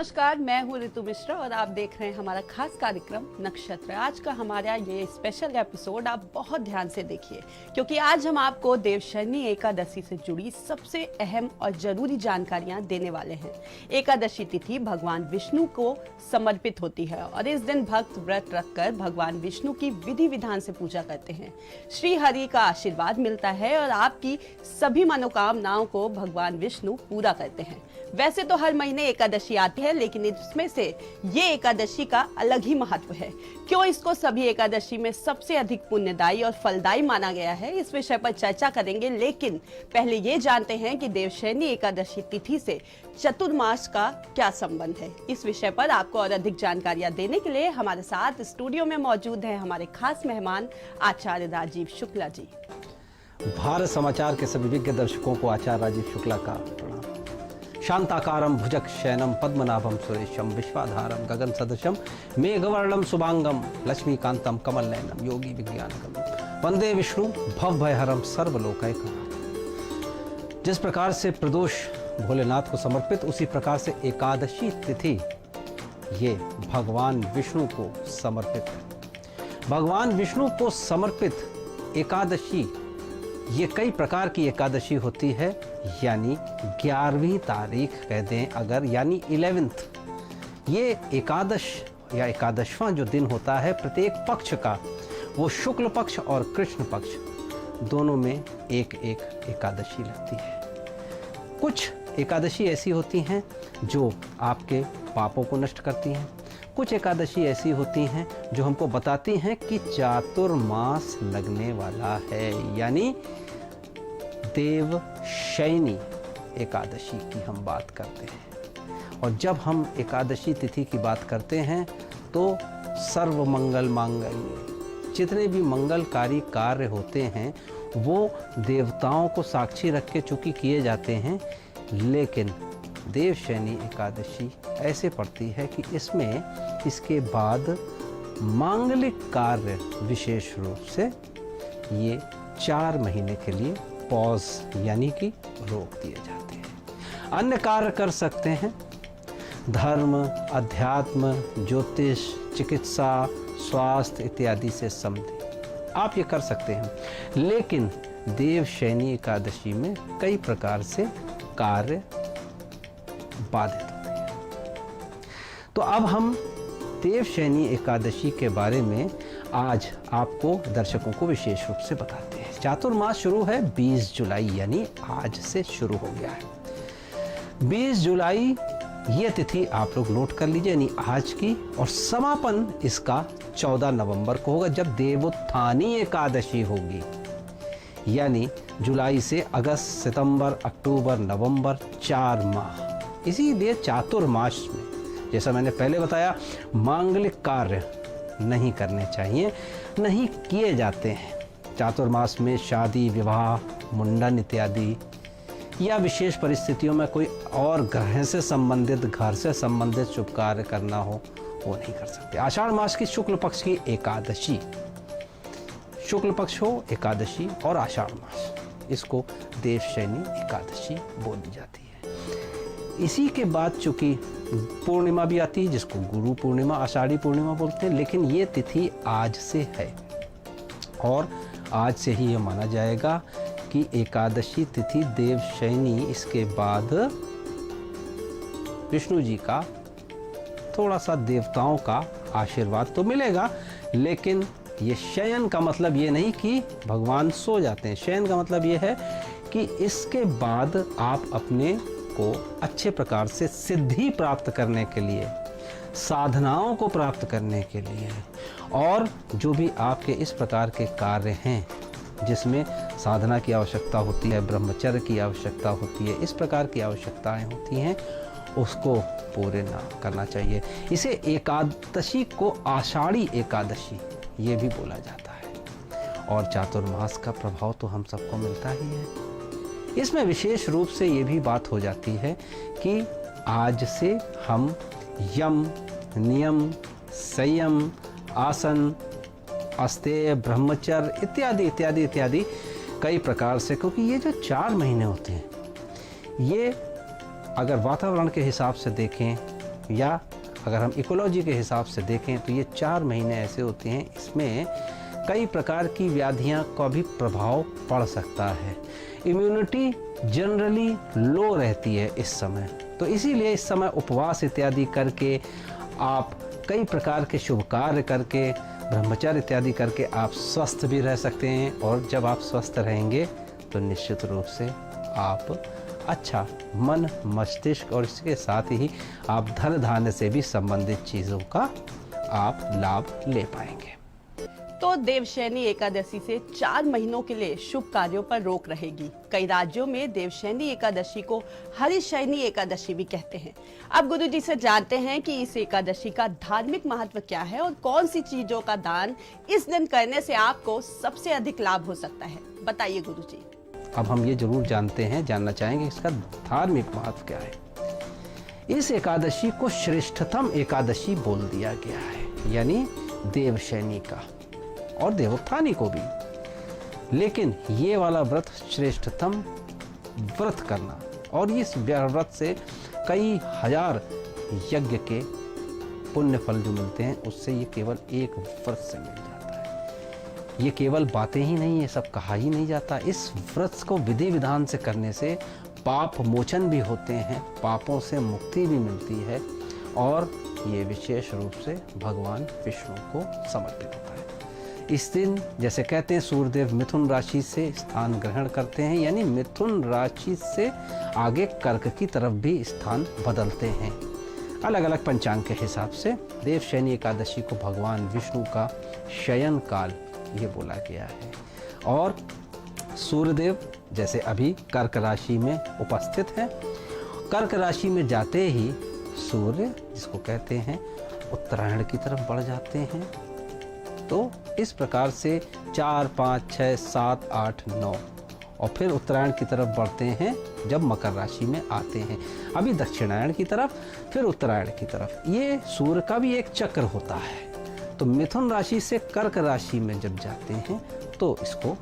नमस्कार, मैं हूँ ऋतु मिश्रा और आप देख रहे हैं हमारा खास कार्यक्रम नक्षत्र। आज का हमारा ये स्पेशल एपिसोड आप बहुत ध्यान से देखिए, क्योंकि आज हम आपको देवशयनी एकादशी से जुड़ी सबसे अहम और जरूरी जानकारियां देने वाले हैं। एकादशी तिथि भगवान विष्णु को समर्पित होती है और इस दिन भक्त व्रत रखकर भगवान विष्णु की विधि विधान से पूजा करते हैं। श्री हरि का आशीर्वाद मिलता है और आपकी सभी मनोकामनाओं को भगवान विष्णु पूरा करते हैं। वैसे तो हर महीने एकादशी आती है, लेकिन इसमें से ये एकादशी का अलग ही महत्व है। क्यों इसको सभी एकादशी में सबसे अधिक पुण्यदायी और फलदायी माना गया है, इस विषय पर चर्चा करेंगे। लेकिन पहले ये जानते हैं कि देवशयनी एकादशी तिथि से चतुर्मास का क्या संबंध है। इस विषय पर आपको और अधिक जानकारियां देने के लिए हमारे साथ स्टूडियो में मौजूद हैं हमारे खास मेहमान आचार्य राजीव शुक्ला जी। भारत समाचार के सभी विज्ञ दर्शकों को आचार्य राजीव शुक्ला का प्रणाम। शांताकारं भुजग शयनम पद्मनाभम सुरेशम विश्वाधारम गगन सदृशम मेघवर्णम शुभांगम लक्ष्मीकांतम कमल नयनम योगी विज्ञानगम वंदे विष्णु भवभयहरम सर्वलोकैकनाथम। जिस प्रकार से प्रदोष भोलेनाथ को समर्पित, उसी प्रकार से एकादशी तिथि ये भगवान विष्णु को समर्पित है। भगवान विष्णु को समर्पित एकादशी ये कई प्रकार की एकादशी होती है, यानी 11वीं तारीख कह दें अगर, यानी 11th। ये एकादश या एकादशवां जो दिन होता है प्रत्येक पक्ष का, वो शुक्ल पक्ष और कृष्ण पक्ष दोनों में एक एक एकादशी लगती है। कुछ एकादशी ऐसी होती हैं जो आपके पापों को नष्ट करती हैं। कुछ एकादशी ऐसी होती हैं जो हमको बताती हैं कि चातुर्मास लगने वाला है, यानी देवशयनी एकादशी की हम बात करते हैं। और जब हम एकादशी तिथि की बात करते हैं तो सर्व मंगल मांगल्य, जितने भी मंगलकारी कार्य होते हैं वो देवताओं को साक्षी रख के चूंकि किए जाते हैं, लेकिन देवशयनी एकादशी ऐसे पड़ती है कि इसमें इसके बाद मांगलिक कार्य विशेष रूप से ये 4 महीने के लिए पॉज यानी कि रोक दिए जाते हैं। अन्य कार्य कर सकते हैं, धर्म, अध्यात्म, ज्योतिष, चिकित्सा, स्वास्थ्य इत्यादि से संबंधित आप ये कर सकते हैं। लेकिन देवशयनी एकादशी में कई प्रकार से कार्य बाधित होते हैं। तो अब हम देवशयनी एकादशी के बारे में आज आपको दर्शकों को विशेष रूप से बताते हैं। चातुर्मास शुरू है 20 जुलाई, यानी आज से शुरू हो गया है। 20 जुलाई ये तिथि आप लोग नोट कर लीजिए, यानी आज की, और समापन इसका 14 नवंबर को होगा जब देवोत्थानी एकादशी होगी। यानी जुलाई से अगस्त, सितंबर, अक्टूबर, नवंबर 4 माह। इसीलिए चातुर्मास में, जैसा मैंने पहले बताया, मांगलिक कार्य नहीं करने चाहिए, नहीं किए जाते हैं। चातुर्मास में शादी, विवाह, मुंडन इत्यादि, या विशेष परिस्थितियों में कोई और ग्रह से संबंधित, घर से संबंधित शुभ कार्य करना हो, वो नहीं कर सकते। आषाढ़ मास की शुक्ल पक्ष की एकादशी, शुक्ल पक्ष हो एकादशी और आषाढ़ मास, इसको देवशयनी एकादशी बोली जाती है। इसी के बाद चूंकि पूर्णिमा भी आती है, जिसको गुरु पूर्णिमा, आषाढ़ी पूर्णिमा बोलते हैं, लेकिन ये तिथि आज से है और आज से ही ये माना जाएगा कि एकादशी तिथि देवशयनी। इसके बाद विष्णु जी का थोड़ा सा देवताओं का आशीर्वाद तो मिलेगा, लेकिन ये शयन का मतलब ये नहीं कि भगवान सो जाते हैं। शयन का मतलब ये है कि इसके बाद आप अपने को अच्छे प्रकार से सिद्धि प्राप्त करने के लिए, साधनाओं को प्राप्त करने के लिए, और जो भी आपके इस प्रकार के कार्य हैं जिसमें साधना की आवश्यकता होती है, ब्रह्मचर्य की आवश्यकता होती है, इस प्रकार की आवश्यकताएं होती हैं, उसको पूरे ना करना चाहिए। इसे एकादशी को आषाढ़ी एकादशी ये भी बोला जाता है। और चातुर्मास का प्रभाव तो हम सबको मिलता ही है। इसमें विशेष रूप से ये भी बात हो जाती है कि आज से हम यम, नियम, संयम, आसन, अस्तेय, ब्रह्मचर्य इत्यादि इत्यादि इत्यादि कई प्रकार से, क्योंकि ये जो 4 महीने होते हैं, ये अगर वातावरण के हिसाब से देखें या अगर हम इकोलॉजी के हिसाब से देखें तो ये 4 महीने ऐसे होते हैं, इसमें कई प्रकार की व्याधियां का भी प्रभाव पड़ सकता है। इम्यूनिटी जनरली लो रहती है इस समय, तो इसीलिए इस समय उपवास इत्यादि करके आप कई प्रकार के शुभ कार्य करके, ब्रह्मचर्य इत्यादि करके आप स्वस्थ भी रह सकते हैं। और जब आप स्वस्थ रहेंगे तो निश्चित रूप से आप अच्छा मन, मस्तिष्क और इसके साथ ही आप धन धान्य से भी संबंधित चीज़ों का आप लाभ ले पाएंगे। तो देवशयनी एकादशी से 4 महीनों के लिए शुभ कार्यों पर रोक रहेगी। कई राज्यों में देवशयनी एकादशी को हरिशयनी एकादशी भी कहते हैं। अब गुरु जी से जानते हैं कि इस एकादशी का धार्मिक महत्व क्या है और कौन सी चीजों का दान इस दिन करने से आपको सबसे अधिक लाभ हो सकता है। बताइए गुरु जी। अब हम ये जरूर जानना चाहेंगे इसका धार्मिक महत्व क्या है। इस एकादशी को श्रेष्ठतम एकादशी बोल दिया गया है, यानी देवशयनी का और देवोत्थानी को भी। लेकिन ये वाला व्रत श्रेष्ठतम व्रत करना, और इस व्रत से कई हजार यज्ञ के पुण्य फल जो मिलते हैं उससे ये केवल एक व्रत से मिल जाता है। ये केवल बातें ही नहीं, ये सब कहा ही नहीं जाता। इस व्रत को विधि विधान से करने से पाप मोचन भी होते हैं, पापों से मुक्ति भी मिलती है, और ये विशेष रूप से भगवान विष्णु को समर्पित होता है। इस दिन जैसे कहते हैं सूर्यदेव मिथुन राशि से स्थान ग्रहण करते हैं, यानी मिथुन राशि से आगे कर्क की तरफ भी स्थान बदलते हैं। अलग अलग पंचांग के हिसाब से देवशयनी एकादशी को भगवान विष्णु का शयन काल ये बोला गया है। और सूर्यदेव जैसे अभी कर्क राशि में उपस्थित हैं, कर्क राशि में जाते ही सूर्य जिसको कहते हैं उत्तरायण की तरफ बढ़ जाते हैं। तो इस प्रकार से 4, 5, 6, 7, 8, 9 और फिर उत्तरायण की तरफ बढ़ते हैं जब मकर राशि में आते हैं। अभी दक्षिणायण की तरफ, फिर उत्तरायण की तरफ। ये सूर्य का भी एक चक्र होता है। तो मिथुन राशि से कर्क राशि में जब जाते हैं तो इसको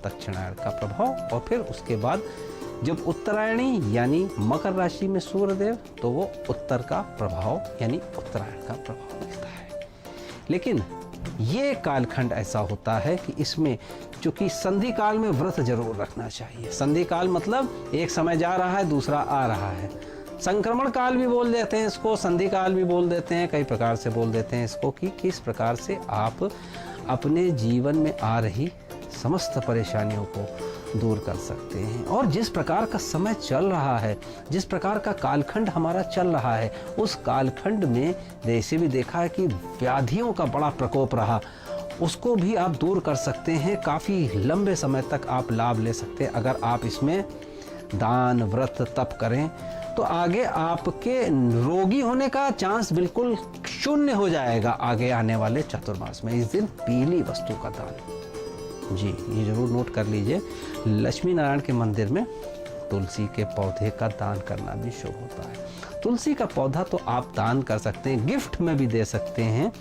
दक्षिणायण का प्रभाव, और फिर उसके बाद जब उत्तरायणी यानी मकर राशि में सूर्यदेव, तो वो उत्तर का प्रभाव यानी उत्तरायण का प्रभाव मिलता है। लेकिन ये कालखंड ऐसा होता है कि इसमें चूंकि संधि काल में व्रत जरूर रखना चाहिए। संधि काल मतलब एक समय जा रहा है, दूसरा आ रहा है। संक्रमण काल भी बोल देते हैं इसको, संधि काल भी बोल देते हैं, कई प्रकार से बोल देते हैं इसको, कि किस प्रकार से आप अपने जीवन में आ रही समस्त परेशानियों को दूर कर सकते हैं। और जिस प्रकार का समय चल रहा है, जिस प्रकार का कालखंड हमारा चल रहा है, उस कालखंड में जैसे भी देखा है कि व्याधियों का बड़ा प्रकोप रहा, उसको भी आप दूर कर सकते हैं। काफ़ी लंबे समय तक आप लाभ ले सकते हैं अगर आप इसमें दान, व्रत, तप करें। तो आगे आपके रोगी होने का चांस बिल्कुल शून्य हो जाएगा आगे आने वाले चतुर्मास में। इस दिन पीली वस्तु का दान, जी ये जरूर नोट कर लीजिए। लक्ष्मी नारायण के मंदिर में तुलसी के पौधे का दान करना भी शुभ होता है। तुलसी का पौधा तो आप दान कर सकते हैं, गिफ्ट में भी दे सकते हैं,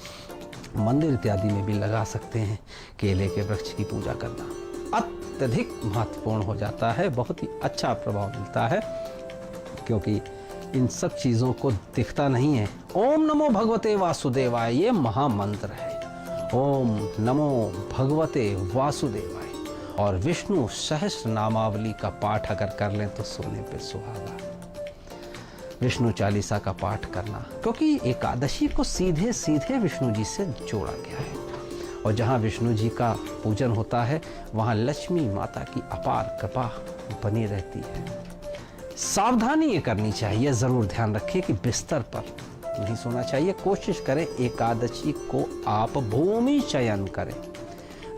मंदिर इत्यादि में भी लगा सकते हैं। केले के वृक्ष की पूजा करना अत्यधिक महत्वपूर्ण हो जाता है, बहुत ही अच्छा प्रभाव मिलता है, क्योंकि इन सब चीज़ों को दिखता नहीं है। ओम नमो भगवते वासुदेवाय ये महामंत्र है। ओम नमो भगवते वासुदेवाय। और विष्णु सहस्र नामावली का पाठ अगर कर लें तो सोने पे सुहागा। विष्णु चालीसा का पाठ करना, क्योंकि एकादशी को सीधे सीधे विष्णु जी से जोड़ा गया है। और जहाँ विष्णु जी का पूजन होता है वहाँ लक्ष्मी माता की अपार कृपा बनी रहती है। सावधानी ये करनी चाहिए, ज़रूर ध्यान रखें कि बिस्तर पर नहीं सोना चाहिए। कोशिश करें एकादशी को आप भूमि शयन करें।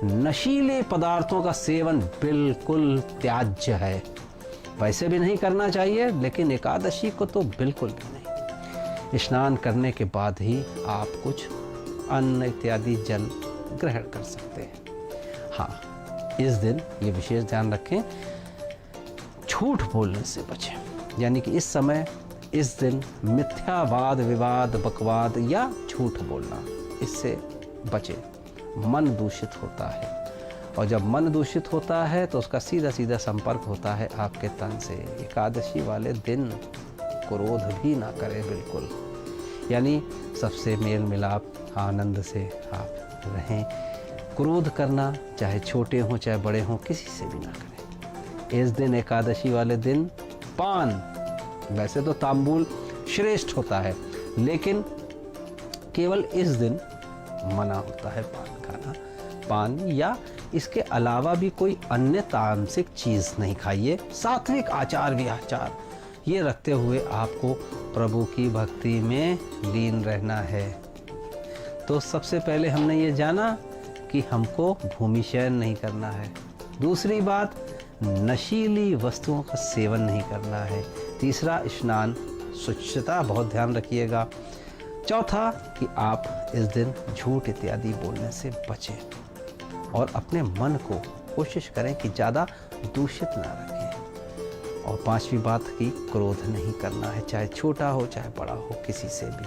नशीले पदार्थों का सेवन बिल्कुल त्याज्य है, वैसे भी नहीं करना चाहिए, लेकिन एकादशी को तो बिल्कुल भी नहीं। स्नान करने के बाद ही आप कुछ अन्न इत्यादि जल ग्रहण कर सकते हैं। हाँ, इस दिन ये विशेष ध्यान रखें, झूठ बोलने से बचें। यानी कि इस समय, इस दिन मिथ्यावाद, विवाद, बकवाद या झूठ बोलना, इससे बचें। मन दूषित होता है, और जब मन दूषित होता है तो उसका सीधा सीधा संपर्क होता है आपके तन से। एकादशी वाले दिन क्रोध भी ना करें बिल्कुल। यानी सबसे मेल मिलाप आनंद से आप रहें। क्रोध करना चाहे छोटे हों चाहे बड़े हों किसी से भी ना करें। इस दिन एकादशी वाले दिन पान, वैसे तो तांबूल श्रेष्ठ होता है लेकिन केवल इस दिन मना होता है पान खाना। पान या इसके अलावा भी कोई अन्य तामसिक चीज़ नहीं खाइए। सात्विक आचार विचार ये रखते हुए आपको प्रभु की भक्ति में लीन रहना है। तो सबसे पहले हमने ये जाना कि हमको भूमि शयन नहीं करना है। दूसरी बात, नशीली वस्तुओं का सेवन नहीं करना है। तीसरा, स्नान स्वच्छता बहुत ध्यान रखिएगा। चौथा कि आप इस दिन झूठ इत्यादि बोलने से बचें और अपने मन को कोशिश करें कि ज़्यादा दूषित ना रखें। और पांचवी बात कि क्रोध नहीं करना है, चाहे छोटा हो चाहे बड़ा हो, किसी से भी।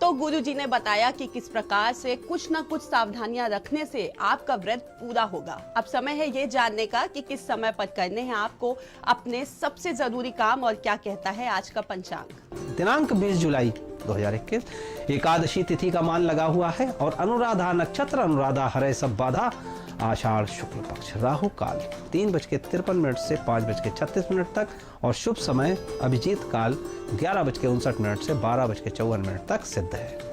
तो गुरुजी ने बताया कि किस प्रकार से कुछ ना कुछ सावधानियां रखने से आपका व्रत पूरा होगा। अब समय है ये जानने का कि किस समय पर करने हैं आपको अपने सबसे जरूरी काम और क्या कहता है आज का पंचांग। दिनांक 20 जुलाई 2021 एकादशी तिथि का मान लगा हुआ है और अनुराधा नक्षत्र, अनुराधा हरे सब बाधा, आषाढ़ शुक्ल पक्ष, राहु काल 3:53 से 5:36 तक और शुभ समय अभिजीत काल 11:59 से 12:54 तक सिद्ध है।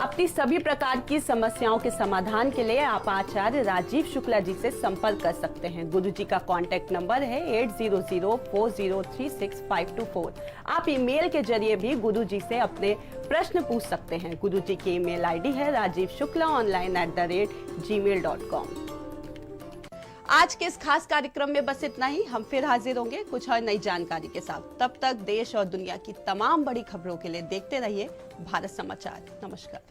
अपनी सभी प्रकार की समस्याओं के समाधान के लिए आप आचार्य राजीव शुक्ला जी से संपर्क कर सकते हैं। गुरुजी का कॉन्टैक्ट नंबर है 8004036524। आप ईमेल के जरिए भी गुरुजी से अपने प्रश्न पूछ सकते हैं। गुरुजी की ईमेल आईडी है rajivshukla@gmail.com। आज के इस खास कार्यक्रम में बस इतना ही। हम फिर हाजिर होंगे कुछ और नई जानकारी के साथ। तब तक देश और दुनिया की तमाम बड़ी खबरों के लिए देखते रहिए भारत समाचार। नमस्कार।